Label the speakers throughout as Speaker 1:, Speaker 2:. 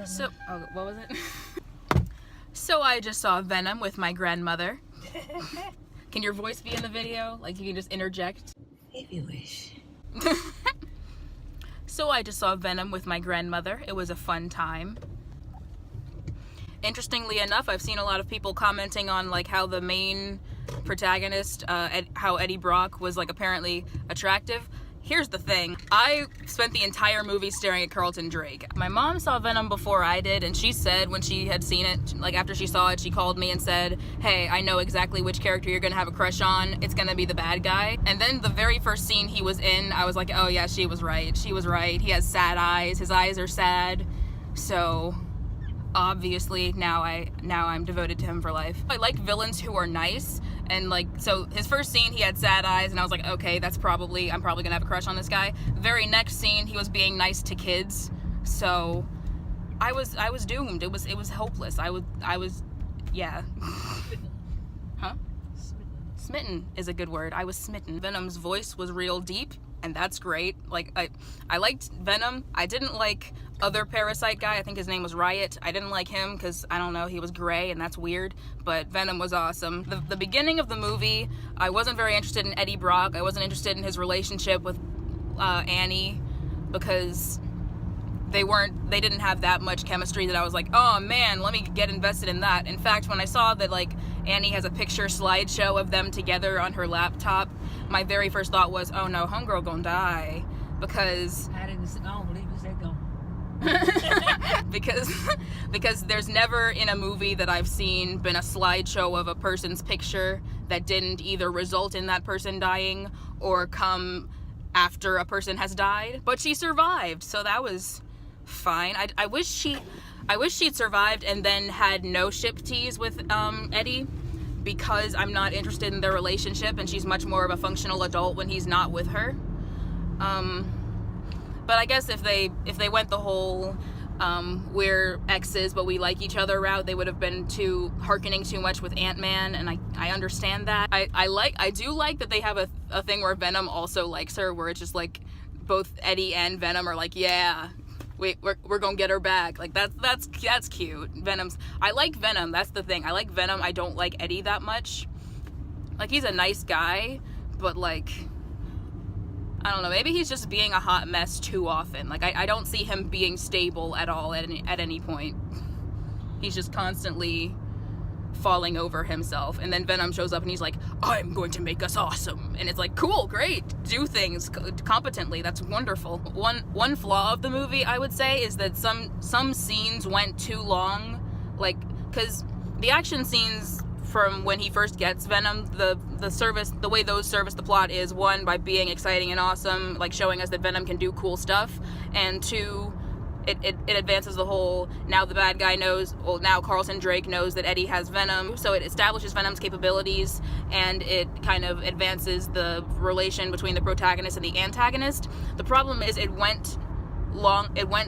Speaker 1: So, oh, what was it? So I just saw Venom with my grandmother. Can your voice be in the video? Like, you can just interject?
Speaker 2: If you wish.
Speaker 1: So I just saw Venom with my grandmother. It was a fun time. Interestingly enough, I've seen a lot of people commenting on like how the main protagonist, how Eddie Brock was like apparently attractive. Here's the thing. I spent the entire movie staring at Carlton Drake. My mom saw Venom before I did, and she said when she had seen it, like after she saw it, she called me and said, hey, I know exactly which character you're gonna have a crush on. It's gonna be the bad guy. And then the very first scene he was in, I was like, oh yeah, she was right. She was right. He has sad eyes. His eyes are sad. So obviously now I'm devoted to him for life. I like villains who are nice, and like, so his first scene he had sad eyes and I was like, okay, I'm probably gonna have a crush on this guy. Very next scene he was being nice to kids, so I was doomed. It was hopeless. I was yeah. Huh? Smitten is a good word. I was smitten. Venom's voice was real deep, and that's great. Like, I liked Venom. I didn't like other Parasite guy. I think his name was Riot. I didn't like him because, I don't know, he was gray and that's weird, but Venom was awesome. The beginning of the movie, I wasn't very interested in Eddie Brock. I wasn't interested in his relationship with Annie because they didn't have that much chemistry that I was like, oh man, let me get invested in that. In fact, when I saw that like Annie has a picture slideshow of them together on her laptop, my very first thought was, oh no, homegirl gonna die, because
Speaker 2: I don't believe you said go.
Speaker 1: because there's never in a movie that I've seen been a slideshow of a person's picture that didn't either result in that person dying or come after a person has died. But she survived, so that was fine. I wish she'd survived and then had no ship tease with Eddie, because I'm not interested in their relationship and she's much more of a functional adult when he's not with her. But I guess if they went the whole we're exes but we like each other route, they would have been hearkening too much with Ant-Man, and I understand that. I do like that they have a thing where Venom also likes her, where it's just like both Eddie and Venom are like, yeah, we're gonna get her back. Like that's cute. I like Venom, that's the thing. I like Venom. I don't like Eddie that much. Like, he's a nice guy, but like, I don't know, maybe he's just being a hot mess too often. Like, I don't see him being stable at all at any point. He's just constantly falling over himself, and then Venom shows up and he's like, I'm going to make us awesome, and it's like, cool, great, do things competently, that's wonderful. One flaw of the movie, I would say, is that some scenes went too long, like, because the action scenes from when he first gets Venom, the way those service the plot is, one, by being exciting and awesome, like showing us that Venom can do cool stuff, and two, it advances the whole, now the bad guy knows, well, now Carlton Drake knows that Eddie has Venom, so it establishes Venom's capabilities, and it kind of advances the relation between the protagonist and the antagonist. The problem is it went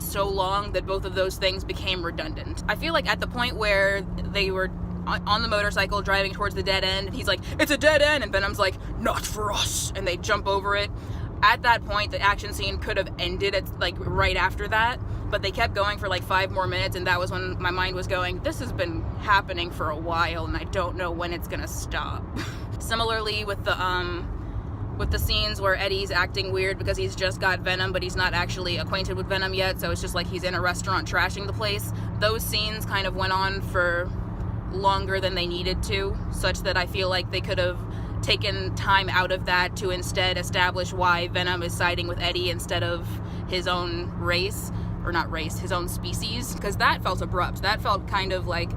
Speaker 1: so long that both of those things became redundant. I feel like at the point where they were on the motorcycle driving towards the dead end, and he's like, it's a dead end, and Venom's like, not for us, and they jump over it. At that point, the action scene could have ended at like right after that, but they kept going for like 5 more minutes, and that was when my mind was going, this has been happening for a while and I don't know when it's gonna stop. Similarly with the scenes where Eddie's acting weird because he's just got Venom, but he's not actually acquainted with Venom yet, so it's just like he's in a restaurant trashing the place. Those scenes kind of went on for longer than they needed to, such that I feel like they could have taken time out of that to instead establish why Venom is siding with Eddie instead of his own race, or not race, his own species, because that felt abrupt. That felt kind of like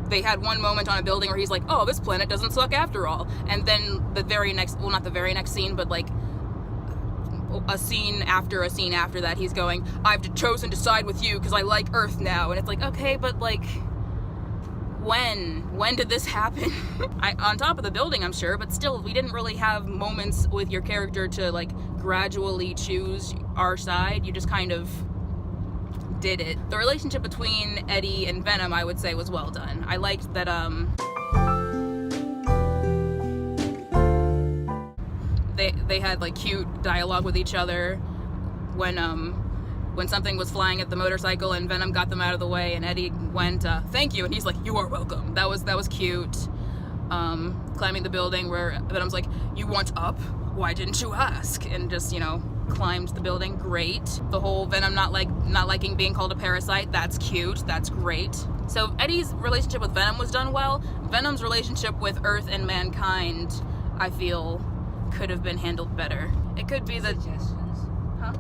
Speaker 1: they had one moment on a building where he's like, oh, this planet doesn't suck after all, and then the very next, well, not the very next scene, but like a scene after that, he's going, I've chosen to side with you because I like Earth now, and it's like, okay, but like, when did this happen? On top of the building, I'm sure, but still, we didn't really have moments with your character to like gradually choose our side. You just kind of did it. The relationship between Eddie and Venom, I would say, was well done. I liked that they had like cute dialogue with each other when when something was flying at the motorcycle and Venom got them out of the way and Eddie went, thank you, and he's like, you are welcome. That was cute. Climbing the building where Venom's like, you want up? Why didn't you ask? And just, climbed the building. Great. The whole Venom not liking being called a parasite. That's cute. That's great. So Eddie's relationship with Venom was done well. Venom's relationship with Earth and mankind, I feel, could have been handled better. It could be that.
Speaker 2: Suggestions.
Speaker 1: Huh?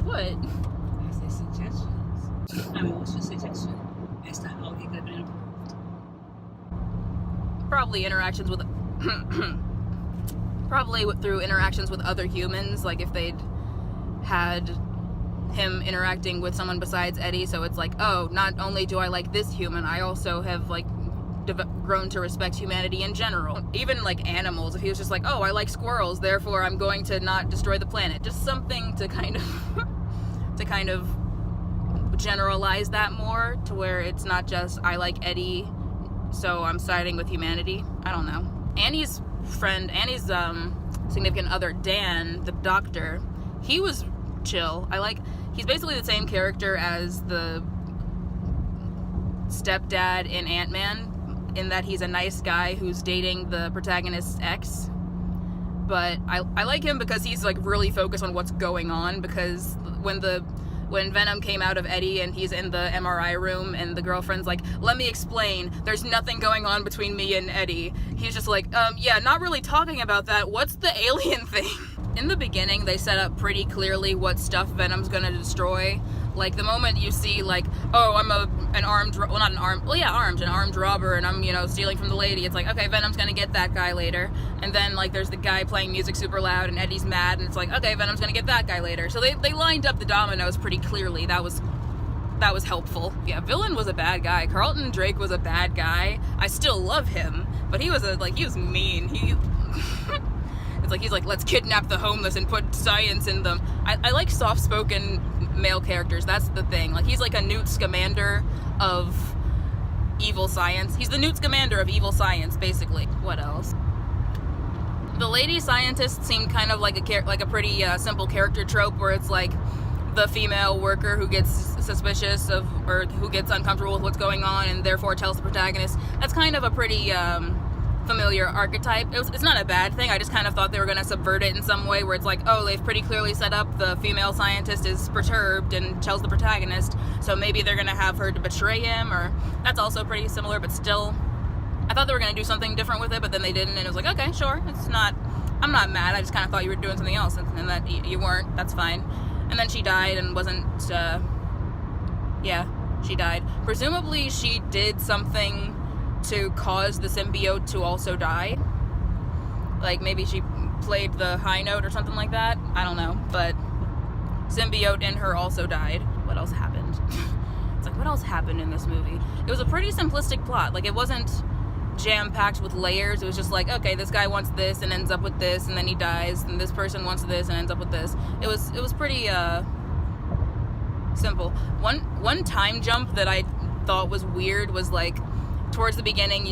Speaker 1: What?
Speaker 2: I say suggestions. I mean, what's your suggestion as to how he could have been improved?
Speaker 1: Probably interactions with. Probably through interactions with other humans, like if they'd had him interacting with someone besides Eddie, so it's like, oh, not only do I like this human, I also have like grown to respect humanity in general. Even like animals, if he was just like, oh, I like squirrels, therefore I'm going to not destroy the planet. Just something to kind of generalize that more to where it's not just I like Eddie, so I'm siding with humanity. I don't know. Annie's significant other, Dan, the doctor, he was chill. He's basically the same character as the stepdad in Ant-Man, in that he's a nice guy who's dating the protagonist's ex. But I like him because he's like really focused on what's going on, because when Venom came out of Eddie and he's in the MRI room and the girlfriend's like, let me explain, there's nothing going on between me and Eddie. He's just like, yeah, not really talking about that. What's the alien thing? In the beginning, they set up pretty clearly what stuff Venom's gonna destroy. Like, the moment you see, like, oh, I'm an armed robber, and I'm, stealing from the lady, it's like, okay, Venom's gonna get that guy later. And then, like, there's the guy playing music super loud, and Eddie's mad, and it's like, okay, Venom's gonna get that guy later. So they lined up the dominoes pretty clearly. That was helpful. Yeah, villain was a bad guy. Carlton Drake was a bad guy. I still love him, but he was mean. It's like, he's like, let's kidnap the homeless and put science in them. I like soft-spoken male characters. That's the thing. Like, he's like a Newt Scamander of evil science. He's the Newt Scamander of evil science, basically. What else? The lady scientist seemed kind of like a pretty simple character trope, where it's like the female worker who gets suspicious of, or who gets uncomfortable with what's going on and therefore tells the protagonist. That's kind of a pretty familiar archetype. It's not a bad thing. I just kind of thought they were going to subvert it in some way, where it's like, oh, they've pretty clearly set up the female scientist is perturbed and tells the protagonist, so maybe they're going to have her to betray him, or that's also pretty similar, but still, I thought they were going to do something different with it, but then they didn't, and it was like, okay, sure, I'm not mad, I just kind of thought you were doing something else, and that you weren't. That's fine. And then she died and wasn't, she died. Presumably she did something to cause the symbiote to also die. Like, maybe she played the high note or something like that. I don't know. But symbiote in her also died. What else happened? It's like, what else happened in this movie? It was a pretty simplistic plot. Like, it wasn't jam-packed with layers. It was just like, okay, this guy wants this and ends up with this, and then he dies, and this person wants this and ends up with this. It was pretty simple. One time jump that I thought was weird was like, towards the beginning,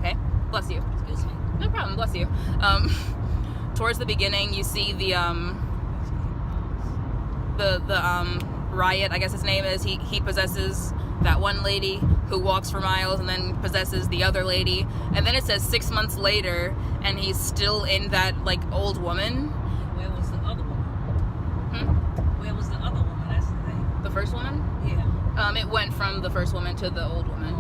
Speaker 1: okay, bless you.
Speaker 2: Excuse me.
Speaker 1: No problem, bless you. Towards the beginning, you see the Riot, I guess his name is. He possesses that one lady who walks for miles and then possesses the other lady. And then it says 6 months later, and he's still in that, like, old woman.
Speaker 2: Where was the other woman? Where was the other woman? That's the thing.
Speaker 1: The first woman?
Speaker 2: Yeah.
Speaker 1: It went from the first woman to the old woman.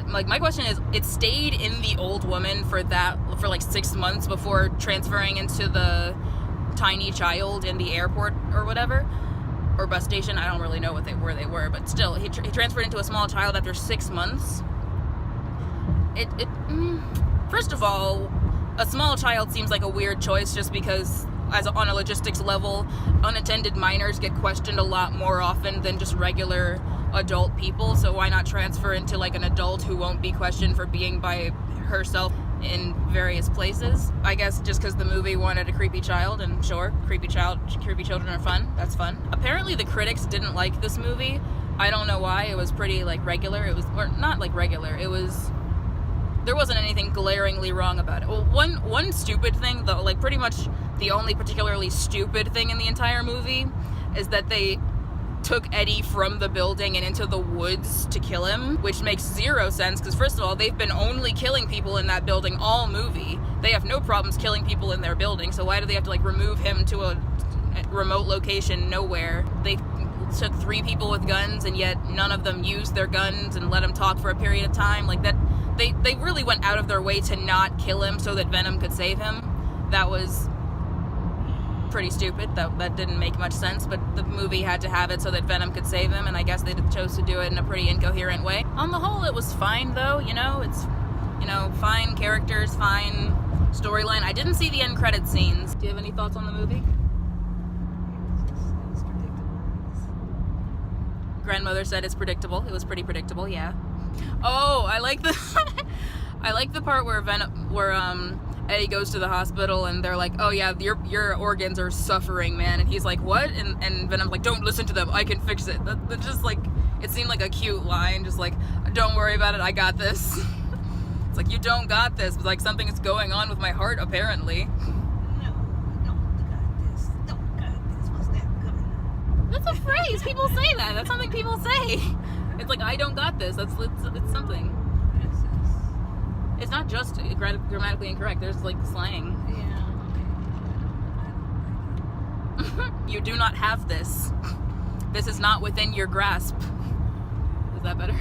Speaker 1: Like, my question is, it stayed in the old woman for like 6 months before transferring into the tiny child in the airport or whatever, or bus station. I don't really know where they were, but still, he transferred into a small child after 6 months. First of all, a small child seems like a weird choice, just because on a logistics level, unattended minors get questioned a lot more often than just regular adult people, so why not transfer into like an adult who won't be questioned for being by herself in various places? I guess just because the movie wanted a creepy child, and sure, creepy children are fun. That's fun. Apparently the critics didn't like this movie. I don't know why. It was pretty like regular. Or not like regular. There wasn't anything glaringly wrong about it. Well, one stupid thing though, like pretty much The only particularly stupid thing in the entire movie is that they took Eddie from the building and into the woods to kill him, which makes zero sense because first of all, they've been only killing people in that building all movie. They have no problems killing people in their building, so why do they have to like remove him to a remote location nowhere? They took 3 people with guns and yet none of them used their guns and let him talk for a period of time. Like that, they really went out of their way to not kill him so that Venom could save him. That was pretty stupid. That didn't make much sense, but the movie had to have it so that Venom could save him, and I guess they chose to do it in a pretty incoherent way. On the whole, it was fine though, it's, fine characters, fine storyline. I didn't see the end credit scenes. Do you have any thoughts on the movie?
Speaker 2: It's predictable.
Speaker 1: Grandmother said it's predictable. It was pretty predictable, yeah. Oh, I like the I like the part where Eddie goes to the hospital and they're like, oh yeah, your organs are suffering, man. And he's like, what? And Venom's like, don't listen to them, I can fix it. That just like, it seemed like a cute line, just like, don't worry about it, I got this. It's like, you don't got this, but like something is going on with my heart apparently.
Speaker 2: No, don't got this. Don't got this. What's that coming?
Speaker 1: That's a phrase, people say that. That's something people say. It's like, I don't got this, it's something. It's not just grammatically incorrect. There's like slang.
Speaker 2: Yeah.
Speaker 1: You do not have this. This is not within your grasp. Is that better?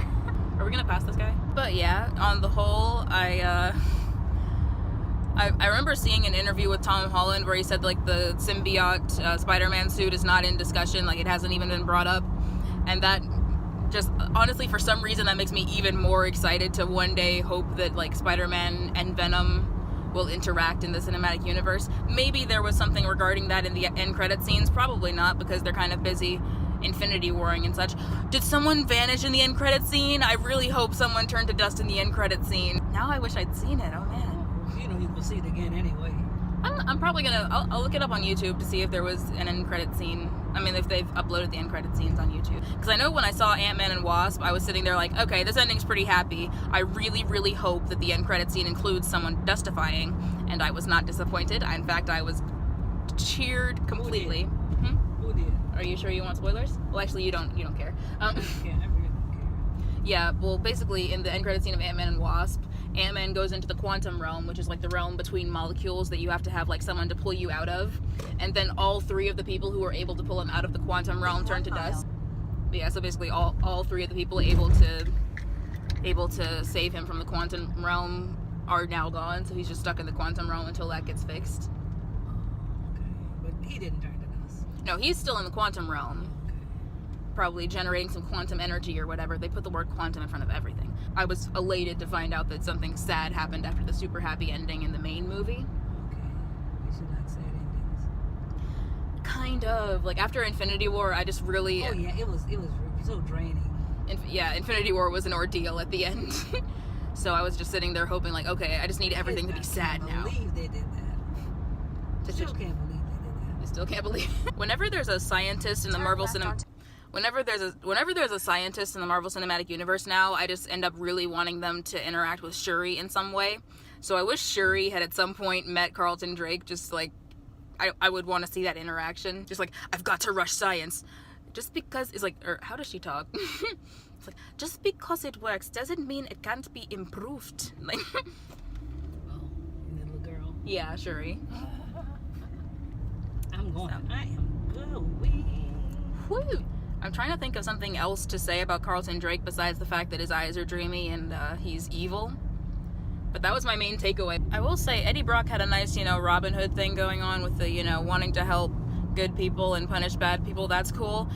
Speaker 1: Are we gonna pass this guy? But yeah, on the whole, I remember seeing an interview with Tom Holland where he said like the symbiote Spider-Man suit is not in discussion. Like it hasn't even been brought up, and that. Just honestly, for some reason, that makes me even more excited to one day hope that like Spider-Man and Venom will interact in the cinematic universe. Maybe there was something regarding that in the end credit scenes. Probably not, because they're kind of busy Infinity Warring and such. Did someone vanish in the end credit scene? I really hope someone turned to dust in the end credit scene. Now I wish I'd seen it. Oh man.
Speaker 2: You will see it again anyway.
Speaker 1: I'm probably gonna. I'll look it up on YouTube to see if there was an end credit scene. I mean, if they've uploaded the end credit scenes on YouTube. Because I know when I saw Ant-Man and Wasp, I was sitting there like, okay, this ending's pretty happy. I really, really hope that the end credit scene includes someone dustifying. And I was not disappointed. In fact, I was cheered completely.
Speaker 2: Who did?
Speaker 1: Are you sure you want spoilers? Well, actually, you don't care.
Speaker 2: Yeah, I really don't care.
Speaker 1: Yeah, well, basically, in the end credit scene of Ant-Man and Wasp, Ant-Man goes into the quantum realm, which is like the realm between molecules that you have to have like someone to pull you out of, and then all 3 of the people who were able to pull him out of the quantum realm turn to dust. But yeah, so basically all 3 of the people able to save him from the quantum realm are now gone, so he's just stuck in the quantum realm until that gets fixed.
Speaker 2: Okay, but he didn't turn to dust.
Speaker 1: No, he's still in the quantum realm. Probably generating some quantum energy or whatever. They put the word quantum in front of everything. I was elated to find out that something sad happened after the super happy ending in the main movie.
Speaker 2: Okay. We should like sad endings.
Speaker 1: Kind of. Like after Infinity War, I just really...
Speaker 2: Oh yeah, it was so draining.
Speaker 1: Infinity War was an ordeal at the end. So I was just sitting there hoping like, okay, I just need everything to be sad now.
Speaker 2: I can't believe they did that. Still can't believe they did that.
Speaker 1: I still can't believe it. Whenever there's a scientist in the Marvel Whenever there's a scientist in the Marvel Cinematic Universe now, I just end up really wanting them to interact with Shuri in some way. So I wish Shuri had at some point met Carlton Drake. Just like, I would want to see that interaction. Just like, I've got to rush science. Just because it's like, or how does she talk? It's like, just because it works doesn't mean it can't be improved. Like,
Speaker 2: Oh, little girl.
Speaker 1: Yeah, Shuri.
Speaker 2: I'm going.
Speaker 1: So.
Speaker 2: I am going.
Speaker 1: Woo! I'm trying to think of something else to say about Carlton Drake besides the fact that his eyes are dreamy and he's evil. But that was my main takeaway. I will say Eddie Brock had a nice, Robin Hood thing going on with the, wanting to help good people and punish bad people. That's cool.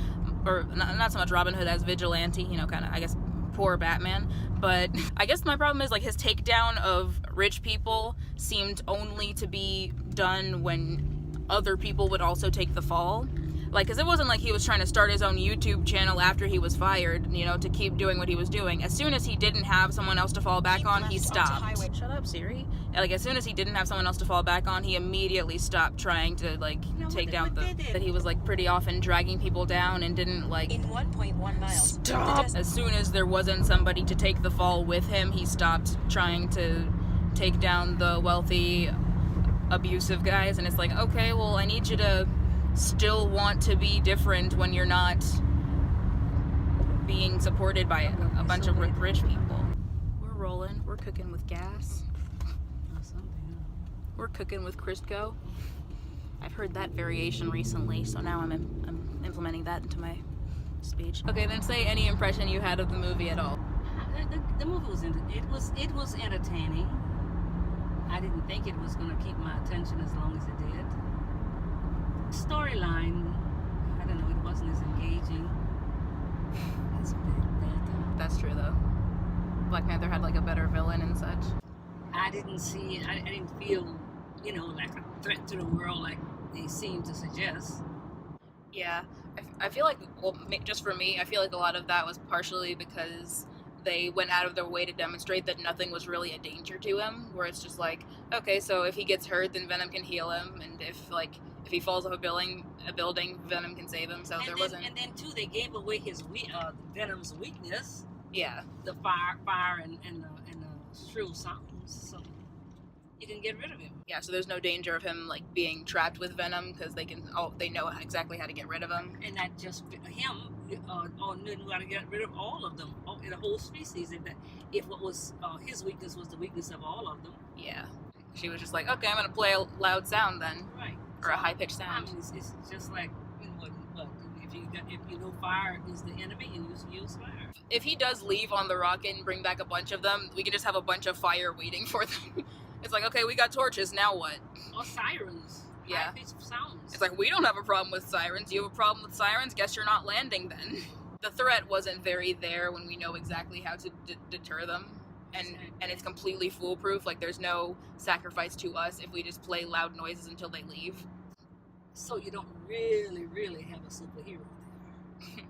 Speaker 1: Or not so much Robin Hood as vigilante, kind of, I guess, poor Batman. But I guess my problem is like his takedown of rich people seemed only to be done when other people would also take the fall. Like, because it wasn't like he was trying to start his own YouTube channel after he was fired, to keep doing what he was doing. As soon as he didn't have someone else to fall back on, he stopped. Shut up, Siri. Like, as soon as he didn't have someone else to fall back on, he immediately stopped trying to, like, take down that he was, like, pretty often dragging people down and didn't, like...
Speaker 3: In 1.1 miles.
Speaker 1: Stop! As soon as there wasn't somebody to take the fall with him, he stopped trying to take down the wealthy abusive guys, and it's like, okay, well, I need you to still want to be different when you're not being supported by a bunch of rich people. We're rolling. We're cooking with gas. We're cooking with Crisco. I've heard that variation recently, so now I'm implementing that into my speech. Okay, then say any impression you had of the movie at all.
Speaker 2: The movie was entertaining. I didn't think it was going to keep my attention as long as it did. Storyline, I don't know, it wasn't as engaging as Black Panther.
Speaker 1: That's true though. Black Panther had like a better villain and such.
Speaker 2: I didn't feel, like a threat to the world like they seem to suggest.
Speaker 1: Yeah, I feel like, well, just for me, I feel like a lot of that was partially because they went out of their way to demonstrate that nothing was really a danger to him, where it's just like, okay, so if he gets hurt, then Venom can heal him, and if he falls off a building, Venom can save him, so
Speaker 2: And then too, they gave away his Venom's weakness.
Speaker 1: Yeah.
Speaker 2: The fire and the shrill sounds, so you can get rid of him.
Speaker 1: Yeah, so there's no danger of him like being trapped with Venom because they know exactly how to get rid of him.
Speaker 2: And not just him, knew how to get rid of all of them, in the whole species. If what was his weakness was the weakness of all of them.
Speaker 1: Yeah, she was just like, okay, I'm gonna play a loud sound then,
Speaker 2: right?
Speaker 1: Or a high pitched sound.
Speaker 2: I mean, it's just like what if you know fire is the enemy, and you use fire.
Speaker 1: If he does leave on the rocket and bring back a bunch of them, we can just have a bunch of fire waiting for them. It's like, okay, we got torches, now what?
Speaker 2: Or sirens.
Speaker 1: Yeah.
Speaker 2: High-pitched sounds.
Speaker 1: It's like, we don't have a problem with sirens. You have a problem with sirens? Guess you're not landing then. The threat wasn't very there when we know exactly how to deter them. And it's completely foolproof. Like, there's no sacrifice to us if we just play loud noises until they leave.
Speaker 2: So you don't really have a superhero there.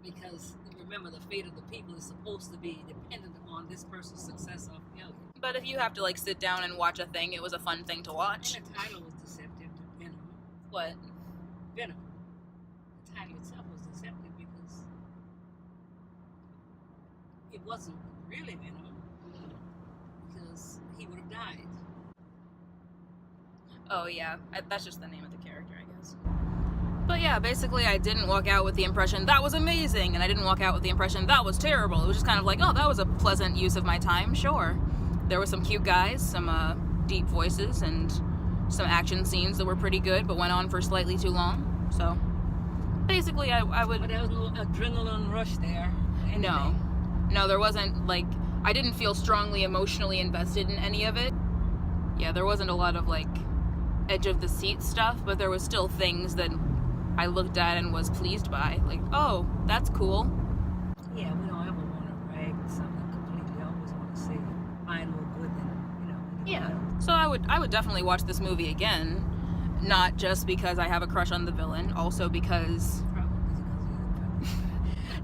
Speaker 2: Because remember, the fate of the people is supposed to be dependent upon this person's success or failure.
Speaker 1: But if you have to like sit down and watch a thing, it was a fun thing to watch.
Speaker 2: And the title was deceptive to Venom.
Speaker 1: What?
Speaker 2: Venom. The title itself was deceptive because it wasn't really Venom, because he would have died.
Speaker 1: Oh yeah, that's just the name of the character, I guess. But yeah, basically I didn't walk out with the impression that was amazing, and I didn't walk out with the impression that was terrible. It was just kind of like, oh, that was a pleasant use of my time, sure. There were some cute guys, some deep voices, and some action scenes that were pretty good, but went on for slightly too long. So basically I would...
Speaker 2: But there was no adrenaline rush there.
Speaker 1: No, there wasn't, like, I didn't feel strongly emotionally invested in any of it. Yeah, there wasn't a lot of, like, edge of the seat stuff, but there was still things that I looked at and was pleased by. Like, oh, that's cool.
Speaker 2: Yeah, we don't ever want to rag something completely. I always want to say, find more good than,
Speaker 1: Yeah. So I would definitely watch this movie again. Not just because I have a crush on the villain, also because...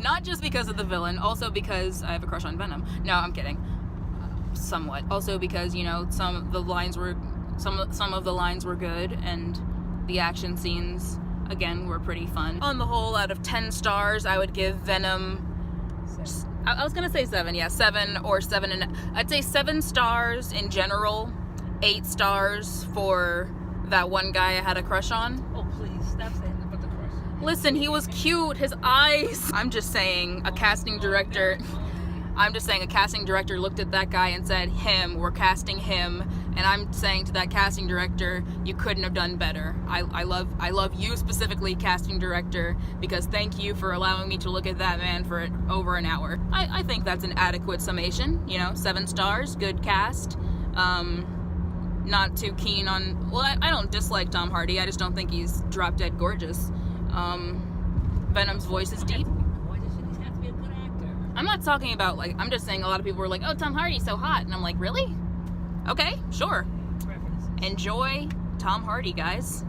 Speaker 1: Not just because of the villain, also because I have a crush on Venom. No, I'm kidding. Somewhat. Also because, some of the lines were good, and the action scenes, again, were pretty fun. On the whole, out of 10 stars, I would give Venom...
Speaker 2: 7.
Speaker 1: I was gonna say 7, yeah, 7 or 7 and... I'd say 7 stars in general, 8 stars for that one guy I had a crush on.
Speaker 2: Oh, please, stop saying that about the crush.
Speaker 1: Listen, he was cute, his eyes... I'm just saying, a casting director looked at that guy and said, we're casting him, and I'm saying to that casting director, you couldn't have done better. I love you specifically, casting director, because thank you for allowing me to look at that man for over an hour. I think that's an adequate summation, 7 stars, good cast. Not too keen on, well, I don't dislike Tom Hardy, I just don't think he's drop dead gorgeous. Venom's voice is deep. I'm not talking about, like, I'm just saying a lot of people were like, oh, Tom Hardy's so hot. And I'm like, really? Okay, sure. Enjoy Tom Hardy, guys.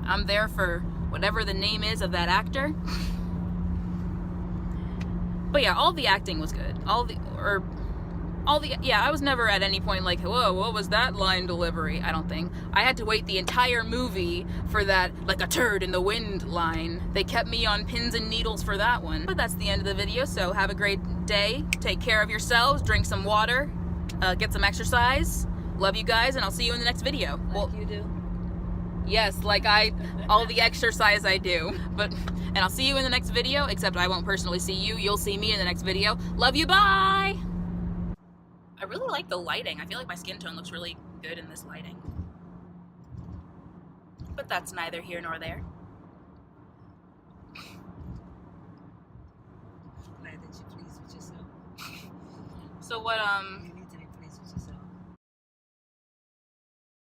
Speaker 1: I'm there for whatever the name is of that actor. But yeah, all the acting was good. I was never at any point like, whoa, what was that line delivery? I don't think. I had to wait the entire movie for that, like a turd in the wind line. They kept me on pins and needles for that one. But that's the end of the video, so have a great day. Take care of yourselves, drink some water, get some exercise, Love you guys, and I'll see you in the next video.
Speaker 2: Like you do.
Speaker 1: Yes, like all the exercise I do. And I'll see you in the next video, except I won't personally see you. You'll see me in the next video. Love you, bye! I really like the lighting. I feel like my skin tone looks really good in this lighting. But that's neither here nor there.
Speaker 2: Glad that you're pleased with yourself.
Speaker 1: So what,